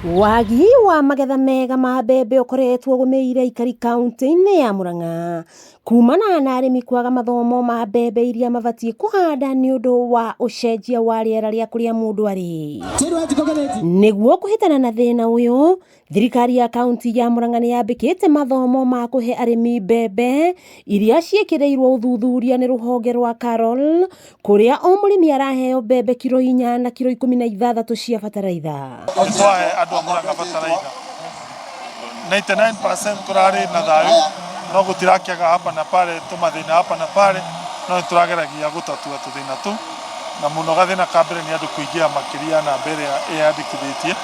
Wagi wa magetha mega ma mbembe ukoretwo gumeire ikari kaunti-ini ya Murang'a kumana na arimi kwaga mathomo ma mbembe iria mabatie kuhanda ni undu wa ucenjia wa riera ria kuria mundu ari. Niguo kuhitana na thina uyu, thirikari ya kaunti ya Murang'a ni yambikite mathomo ma kuhe arimi mbembe iria ciekireirwo uthuthuria ni ruhonge rwa Carol, kuria o murimi araheo mbembe kilo 4 na kilo 16 cia bataraitha. Andu a Murang'a bataraitha 99% turari na thayu, no gutirakiaga hapa na pale tumathina hapa na pale, no turageragia gutatua tuthina tu, na muno gathina ka mbere ni andu kuingia makiria na mbere yandikithitie,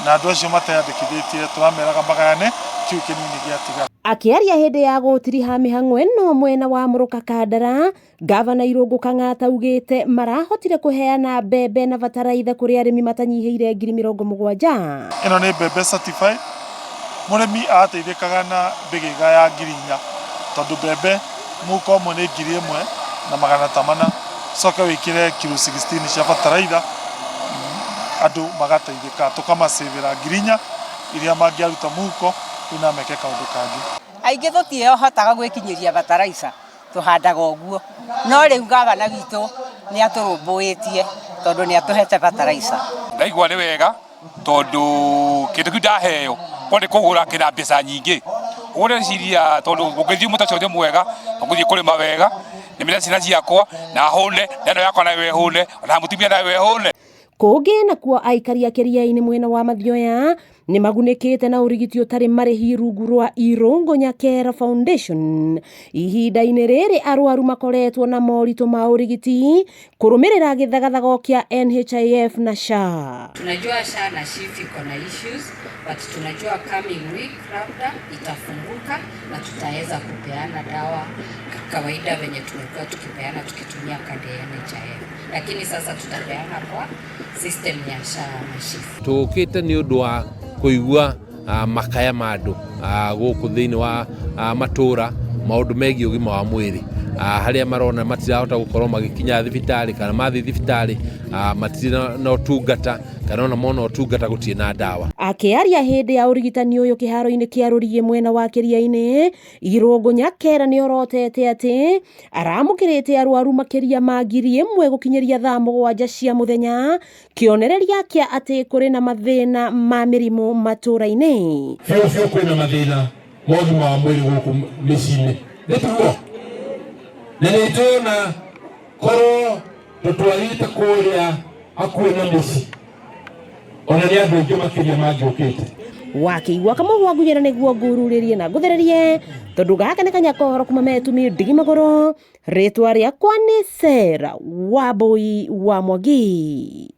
na andu acio mateyandikithitie turameraga magayane kiu kinini giatiga. Akiaria hindi ya gutiriha mihang'o ino mwena wa Muruka Kandara, Gavana Irungu Kang'ata augite marahotire kuheana mbembe na bataraitha kuri arimi matanyihiire 70,000. Ino ni mbembe certified, murimi ateithikaga na bigiga ya 4,000, tondu mbembe muko mwe ni 1,000 na 800, soka wikire kilo 16 cia bataraitha, andu magateithika tukamasivira 4,000 iria mangiaruta muko ina meke kaundu kangi. Aingi tutiehotaga gwikinyiria bataraitha tuhandaga uguo, no riu gavana witu ni aturumbuitie tondu ni atuhete bataraitha. Ndaigua ni wega tondu kindu kiu ndaheo kwani kugura kina mbeca nyingi, ugure ciria tondu ngithii mutacio mwega nguthii kurima wega ni mira cina ciakwa na hune ndano yakwa na we hune na mutumia na we hune. Kungi nakuo aikari a Kiria-ini mwena wa Mathioya ni magunikite na urigiti utari marihi rungu rwa Irungu Nyakera Foundation. Ihinda-ini riri arwaru makoretwo na moritu ma urigiti kurumirira githagathago kia NHIF na SHA. Tunajua SHA na SHIF iko na issues, but tunajua coming week labda itafunguka na tutaweza kupeana dawa kawaida venye tumekuwa tukipeana tukitumia kadi ya NHIF, lakini sasa tutapeana kwa system ya SHA na SHIF. Tukite ni undu wa kuigua makaya ma andu guku thiini wa matura maundu megie ugima wa mwiri, haria marona matirahota gukorwo magikinya thibitari kana mathi thibitari matirina na utungata kana ona mona utungata gutie na dawa. Akiaria hindi ya urigitani uyu kiharo-ini kia Ruriĩ mwena wa Kiria-ini, Irungu Nyakera ni orotete ati aramukirite arwaru makiria ma 1,000 gukinyiria thaa 7 cia muthenya, kionereria kia ati kuri na mathina ma mirimu matura-ini. Fiu kwina mathina mogima wa mwiri guku micini nituo na nituna korwo tutwarite kuria akuwe na mici ona ni andu aingi makiria mangiukite. Wakiigua kamugwa ngunyira niguo ngururirie na nguthererie tondu gaka ni Kanyakoro kuma Metumi Ndigi Maguru, ritwa riakwa ni Sera Wambui wa Mwangi.